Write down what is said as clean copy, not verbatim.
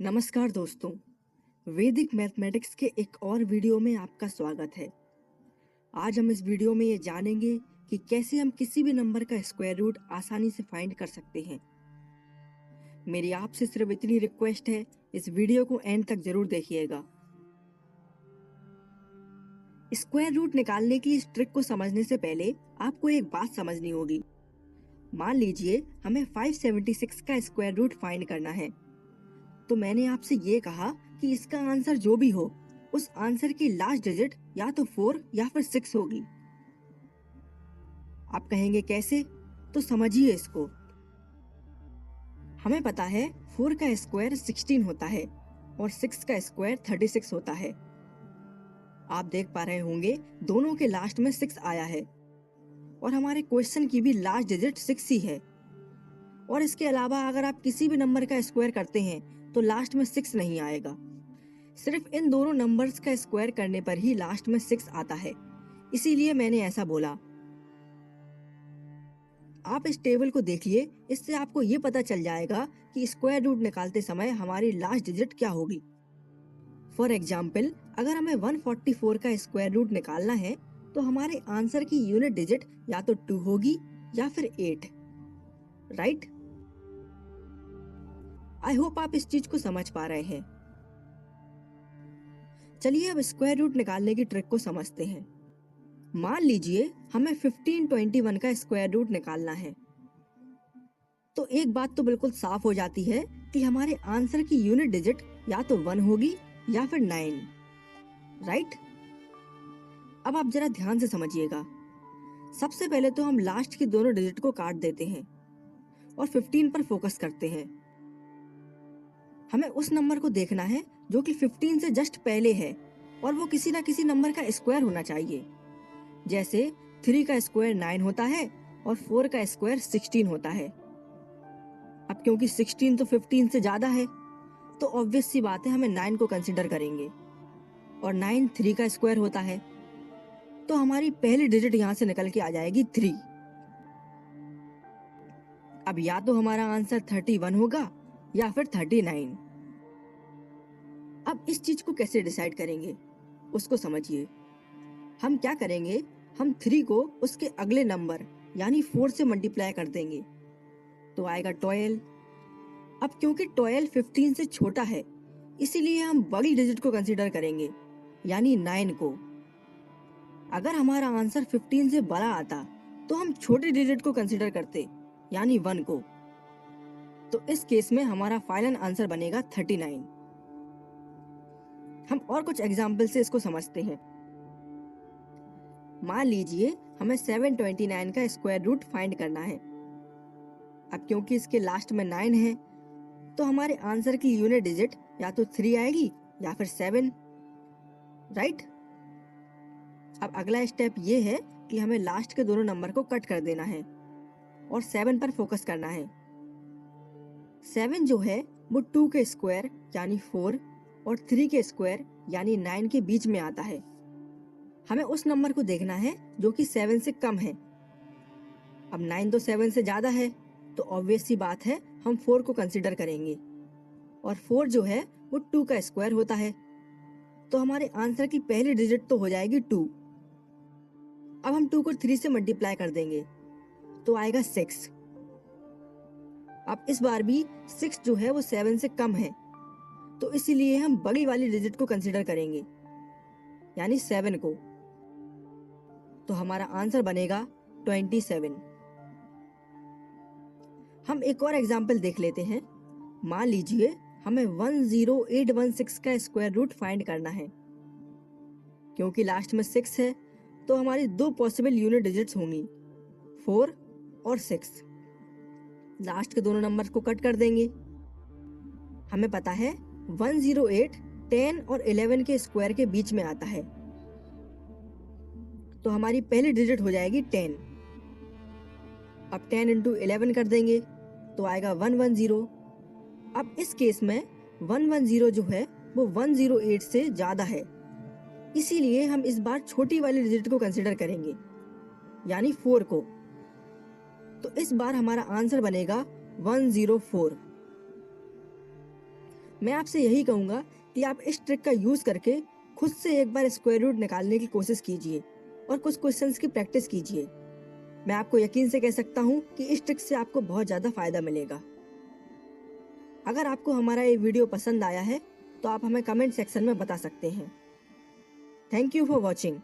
नमस्कार दोस्तों, वैदिक मैथमेटिक्स के एक और वीडियो में आपका स्वागत है। आज हम इस वीडियो में ये जानेंगे कि कैसे हम किसी भी नंबर का स्क्वायर रूट आसानी से फाइंड कर सकते हैं। मेरी आपसे सिर्फ इतनी रिक्वेस्ट है, इस वीडियो को एंड तक जरूर देखिएगा। स्क्वायर रूट निकालने की इस ट्रिक को समझने से पहले आपको एक बात समझनी होगी। मान लीजिए हमें 576 का स्क्वायर रूट फाइंड करना है, तो मैंने आपसे ये कहा कि इसका आंसर जो भी हो, उस आंसर की लास्ट डिजिट या तो 4 या फिर 6 होगी। आप कहेंगे कैसे? तो समझिए इसको। हमें पता है 4 का स्क्वायर 16 होता है और 6 का स्क्वायर 36 होता है। आप देख पा रहे होंगे दोनों के लास्ट में 6 आया है और हमारे क्वेश्चन की भी लास्ट डिजिट 6 ही है। और इसके अलावा अगर आप किसी भी नंबर का स्क्वायर करते हैं तो लास्ट में 6 नहीं आएगा। सिर्फ इन दोनों नंबर्स का स्क्वायर करने पर ही लास्ट में 6 आता है, इसीलिए मैंने ऐसा बोला। आप इस टेबल को देखिए, इससे आपको ये पता चल जाएगा कि स्क्वायर रूट निकालते समय हमारी लास्ट डिजिट क्या होगी। फॉर एग्जाम्पल, अगर हमें 144 का स्क्वायर रूट निकालना है तो हमारे आंसर की यूनिट डिजिट या तो 2 होगी या फिर 8, राइट? आई होप आप इस चीज को समझ पा रहे हैं। चलिए अब स्क्वायर रूट निकालने की ट्रिक को समझते हैं। मान लीजिए हमें 1521 का स्क्वायर रूट निकालना है, तो एक बात तो बिल्कुल साफ हो जाती है कि हमारे आंसर की यूनिट डिजिट या तो 1 होगी या फिर 9, राइट? अब आप जरा ध्यान से समझिएगा। सबसे पहले तो हम लास्ट की दोनों डिजिट को काट देते हैं और 15 पर फोकस करते हैं। हमें उस नंबर को देखना है जो कि 15 से जस्ट पहले है और वो किसी ना किसी नंबर का स्क्वायर होना चाहिए। जैसे 3 का स्क्वायर 9 होता है और 4 का स्क्वायर 16 होता है। अब क्योंकि 16 तो 15 से ज्यादा है, तो ऑब्वियस सी बात है हमें 9 को कंसीडर करेंगे और 9 3 का स्क्वायर होता है, तो हमारी पहली डिजिट यहाँ से निकल के आ जाएगी 3। अब या तो हमारा आंसर 31 होगा या फिर 39। अब इस चीज को कैसे डिसाइड करेंगे उसको समझिए। हम क्या करेंगे, हम 3 को उसके अगले नंबर यानी 4 से मल्टीप्लाई कर देंगे तो आएगा 12। अब क्योंकि 12 15 से छोटा है, इसीलिए हम बड़ी डिजिट को कंसीडर करेंगे यानी 9 को। अगर हमारा आंसर 15 से बड़ा आता तो हम छोटी डिजिट को कंसीडर करते यानी 1 को। तो इस केस में हमारा फाइनल आंसर बनेगा 39। हम और कुछ एग्जाम्पल से इसको समझते हैं। मान लीजिए हमें 729 का स्क्वायर रूट फाइंड करना है। अब क्योंकि इसके लास्ट में 9 है, तो हमारे आंसर की यूनिट डिजिट या तो 3 आएगी या फिर 7, राइट? अब अगला स्टेप ये है कि हमें लास्ट के दोनों नंबर को कट कर देना है और 7 पर फोकस करना है। 7 जो है वो 2 के स्क्वायर यानी 4 और 3 के स्क्वायर यानी 9 के बीच में आता है। हमें उस नंबर को देखना है जो कि 7 से कम है। अब 9 तो 7 से ज्यादा है, तो ऑब्वियस सी बात है हम 4 को कंसीडर करेंगे और 4 जो है वो 2 का स्क्वायर होता है, तो हमारे आंसर की पहली डिजिट तो हो जाएगी 2। अब हम 2 को 3 से मल्टीप्लाई कर देंगे तो आएगा 6। अब इस बार भी 6 जो है वो 7 से कम है, तो इसीलिए हम बड़ी वाली डिजिट को कंसीडर करेंगे यानी 7 को। तो हमारा आंसर बनेगा 27। हम एक और एग्जाम्पल देख लेते हैं। मान लीजिए हमें 10816 का स्क्वायर रूट फाइंड करना है। क्योंकि लास्ट में 6 है, तो हमारी दो पॉसिबल यूनिट डिजिट्स होंगी, 4 और 6। लास्ट के दोनों नंबर्स को कट कर देंगे। हमें पता है 108 10 और 11 के स्क्वायर के बीच में आता है, तो हमारी पहली डिजिट हो जाएगी 10। अब 10 इंटू 11 कर देंगे तो आएगा 110। अब इस केस में 110 जो है वो 108 से ज्यादा है, इसीलिए हम इस बार छोटी वाली डिजिट को कंसीडर करेंगे यानी 4 को। तो इस बार हमारा आंसर बनेगा 104। मैं आपसे यही कहूँगा कि आप इस ट्रिक का यूज़ करके खुद से एक बार स्क्वायर रूट निकालने की कोशिश कीजिए और कुछ क्वेश्चंस की प्रैक्टिस कीजिए। मैं आपको यकीन से कह सकता हूँ कि इस ट्रिक से आपको बहुत ज़्यादा फायदा मिलेगा। अगर आपको हमारा ये वीडियो पसंद आया है तो आप हमें कमेंट सेक्शन में बता सकते हैं। Thank you for watching.